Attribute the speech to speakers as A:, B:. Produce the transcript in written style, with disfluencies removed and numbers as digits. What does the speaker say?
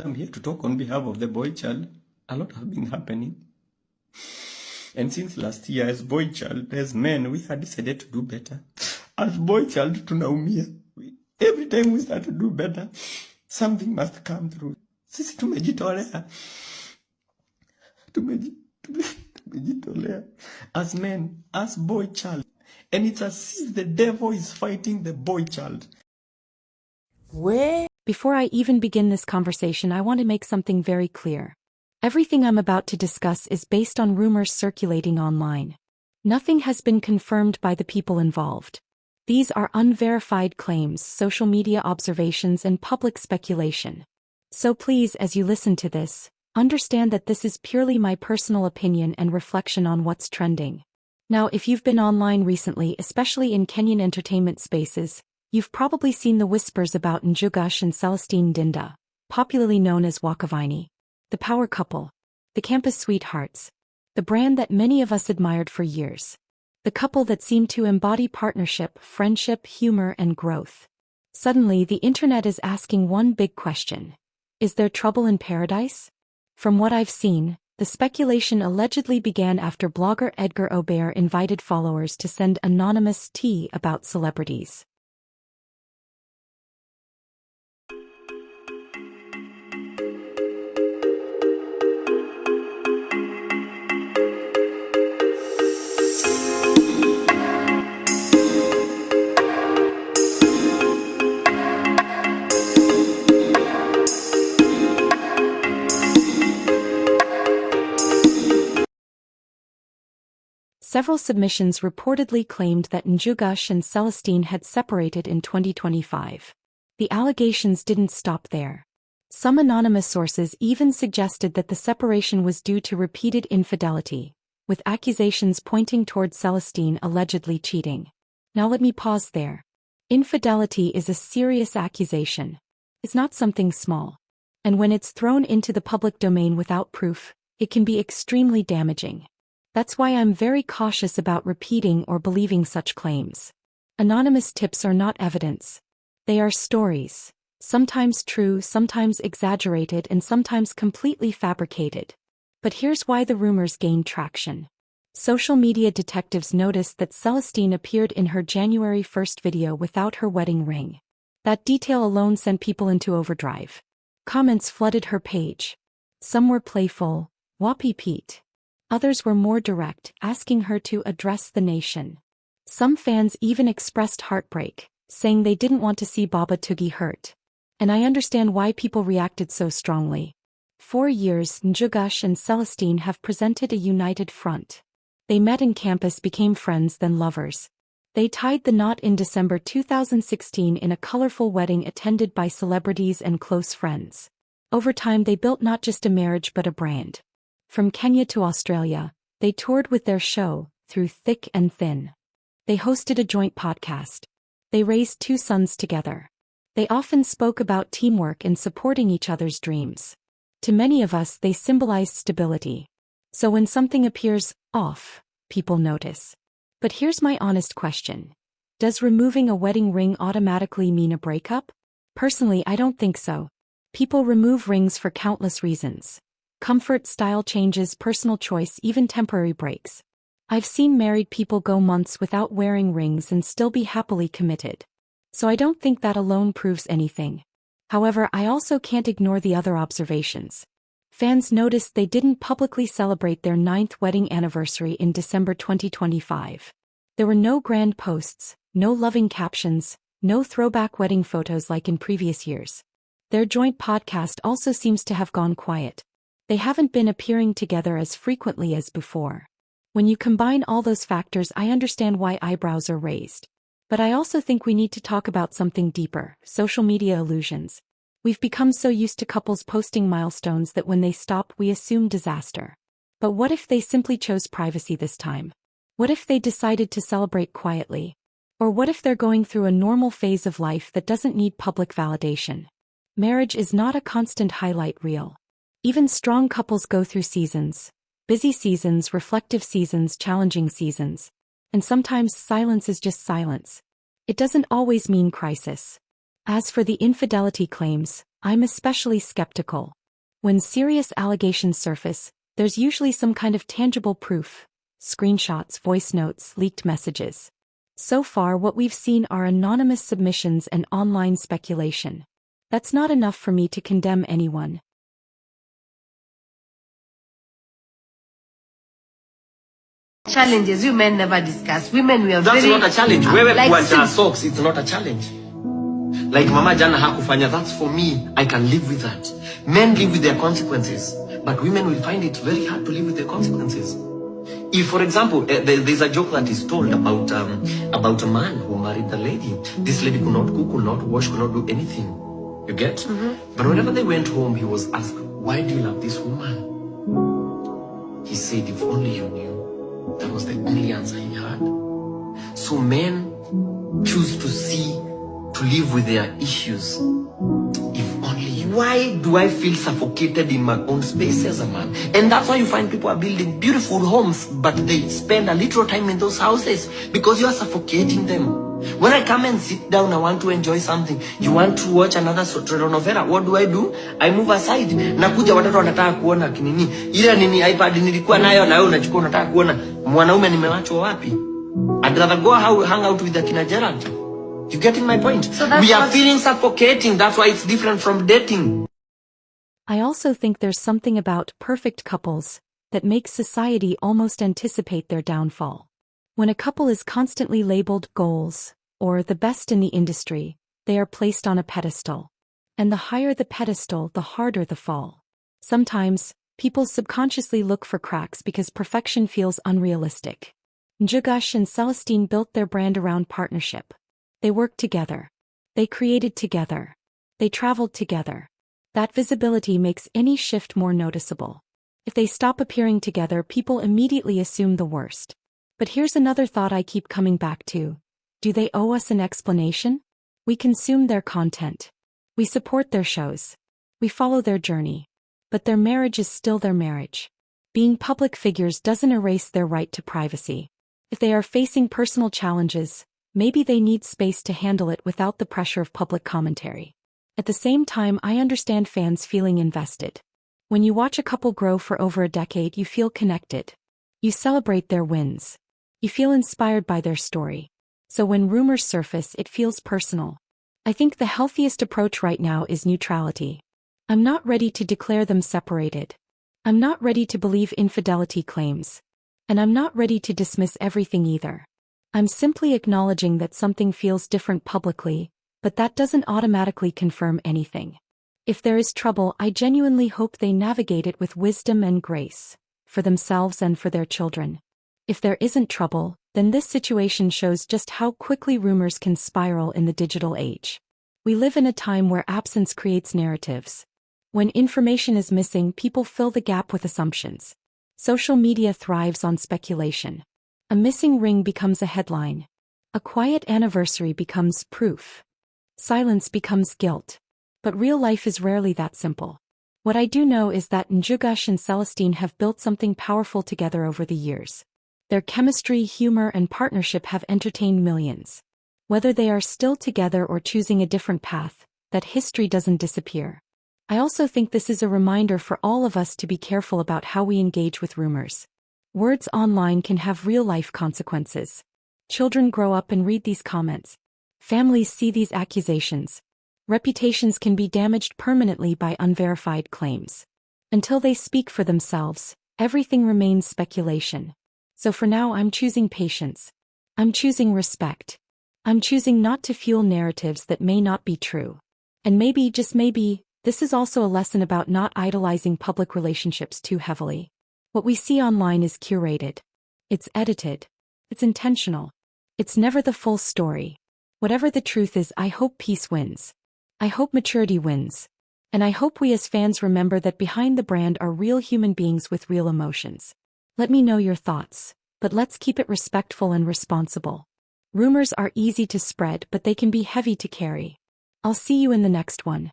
A: I'm here to talk on behalf of the boy child. A lot has been happening. And since last year, as boy child, as men, we had decided to do better. As boy child, tunaumia. Every time we start to do better, something must come through. Sisi tumejitolea. Tumejitolea. As men, as boy child. And it's as if the devil is fighting the boy child.
B: Where?
C: Before I even begin this conversation, I want to make something very clear. Everything I'm about to discuss is based on rumors circulating online. Nothing has been confirmed by the people involved. These are unverified claims, social media observations, and public speculation. So please, as you listen to this, understand that this is purely my personal opinion and reflection on what's trending. Now, if you've been online recently, especially in Kenyan entertainment spaces, you've probably seen the whispers about Njugush and Celestine Dinda, popularly known as Wakavinye, the power couple, the campus sweethearts, the brand that many of us admired for years, the couple that seemed to embody partnership, friendship, humor, and growth. Suddenly, the internet is asking one big question: is there trouble in paradise? From what I've seen, the speculation allegedly began after blogger Edgar Obare invited followers to send anonymous tea about celebrities. Several submissions reportedly claimed that Njugush and Celestine had separated in 2025. The allegations didn't stop there. Some anonymous sources even suggested that the separation was due to repeated infidelity, with accusations pointing toward Celestine allegedly cheating. Now let me pause there. Infidelity is a serious accusation. It's not something small. And when it's thrown into the public domain without proof, it can be extremely damaging. That's why I'm very cautious about repeating or believing such claims. Anonymous tips are not evidence. They are stories, sometimes true, sometimes exaggerated, and sometimes completely fabricated. But here's why the rumors gained traction. Social media detectives noticed that Celestine appeared in her January 1st video without her wedding ring. That detail alone sent people into overdrive. Comments flooded her page. Some were playful, "Wapi Pete." Others were more direct, asking her to address the nation. Some fans even expressed heartbreak, saying they didn't want to see Baba Tugi hurt. And I understand why people reacted so strongly. For years, Njugush and Celestine have presented a united front. They met in campus, became friends, then lovers. They tied the knot in December 2016 in a colorful wedding attended by celebrities and close friends. Over time, they built not just a marriage but a brand. From Kenya to Australia, they toured with their show, Through Thick and Thin. They hosted a joint podcast. They raised 2 sons together. They often spoke about teamwork and supporting each other's dreams. To many of us, they symbolized stability. So when something appears off, people notice. But here's my honest question. Does removing a wedding ring automatically mean a breakup? Personally, I don't think so. People remove rings for countless reasons. Comfort, style changes, personal choice, even temporary breaks. I've seen married people go months without wearing rings and still be happily committed. So I don't think that alone proves anything. However, I also can't ignore the other observations. Fans noticed they didn't publicly celebrate their 9th wedding anniversary in December 2025. There were no grand posts, no loving captions, no throwback wedding photos like in previous years. Their joint podcast also seems to have gone quiet. They haven't been appearing together as frequently as before. When you combine all those factors, I understand why eyebrows are raised. But I also think we need to talk about something deeper: social media illusions. We've become so used to couples posting milestones that when they stop, we assume disaster. But what if they simply chose privacy this time? What if they decided to celebrate quietly? Or what if they're going through a normal phase of life that doesn't need public validation? Marriage is not a constant highlight reel. Even strong couples go through seasons. Busy seasons, reflective seasons, challenging seasons. And sometimes silence is just silence. It doesn't always mean crisis. As for the infidelity claims, I'm especially skeptical. When serious allegations surface, there's usually some kind of tangible proof. Screenshots, voice notes, leaked messages. So far what we've seen are anonymous submissions and online speculation. That's not enough for me to condemn anyone.
B: Challenges you men never discuss. Women, we are
D: That's
B: very...
D: not a challenge. Wewe
B: like
D: kuacha socks, it's not a challenge. Like mama jana hakufanya, that's for me. I can live with that. Men live with their consequences, but women will find it very hard to live with their consequences. If, for example, there's a joke that is told about a man who married a lady. This lady could not cook, could not wash, could not do anything. You get? But whenever they went home, he was asked, "Why do you love this woman?" He said, "If only you knew." That was the only answer he had. So men choose to live with their issues. If only you. Why do I feel suffocated in my own space as a man? And that's why you find people are building beautiful homes, but they spend a little time in those houses because you are suffocating them. When I come and sit down, I want to enjoy something. You want to watch another telenovela. What do? I move aside. Nakuja watoto wanataka kuona kinini. Ile nini iPad nilikuwa nayo na wewe unachukua unataka kuona mwanaume nimewachwa wapi? I'd rather go hang out with the kina Gerald. You getting my point? So we are feeling suffocating. That's why it's different from dating.
C: I also think there's something about perfect couples that makes society almost anticipate their downfall. When a couple is constantly labeled goals, or the best in the industry, they are placed on a pedestal. And the higher the pedestal, the harder the fall. Sometimes, people subconsciously look for cracks because perfection feels unrealistic. Njugush and Celestine built their brand around partnership. They worked together. They created together. They traveled together. That visibility makes any shift more noticeable. If they stop appearing together, people immediately assume the worst. But here's another thought I keep coming back to. Do they owe us an explanation? We consume their content. We support their shows. We follow their journey. But their marriage is still their marriage. Being public figures doesn't erase their right to privacy. If they are facing personal challenges, maybe they need space to handle it without the pressure of public commentary. At the same time, I understand fans feeling invested. When you watch a couple grow for over a decade, you feel connected. You celebrate their wins. You feel inspired by their story. So when rumors surface, it feels personal. I think the healthiest approach right now is neutrality. I'm not ready to declare them separated. I'm not ready to believe infidelity claims. And I'm not ready to dismiss everything either. I'm simply acknowledging that something feels different publicly, but that doesn't automatically confirm anything. If there is trouble, I genuinely hope they navigate it with wisdom and grace, for themselves and for their children. If there isn't trouble, then this situation shows just how quickly rumors can spiral in the digital age. We live in a time where absence creates narratives. When information is missing, people fill the gap with assumptions. Social media thrives on speculation. A missing ring becomes a headline. A quiet anniversary becomes proof. Silence becomes guilt. But real life is rarely that simple. What I do know is that Njugush and Celestine have built something powerful together over the years. Their chemistry, humor, and partnership have entertained millions. Whether they are still together or choosing a different path, that history doesn't disappear. I also think this is a reminder for all of us to be careful about how we engage with rumors. Words online can have real-life consequences. Children grow up and read these comments. Families see these accusations. Reputations can be damaged permanently by unverified claims. Until they speak for themselves, everything remains speculation. So for now, I'm choosing patience. I'm choosing respect. I'm choosing not to fuel narratives that may not be true. And maybe, just maybe, this is also a lesson about not idolizing public relationships too heavily. What we see online is curated. It's edited. It's intentional. It's never the full story. Whatever the truth is, I hope peace wins. I hope maturity wins. And I hope we as fans remember that behind the brand are real human beings with real emotions. Let me know your thoughts, but let's keep it respectful and responsible. Rumors are easy to spread, but they can be heavy to carry. I'll see you in the next one.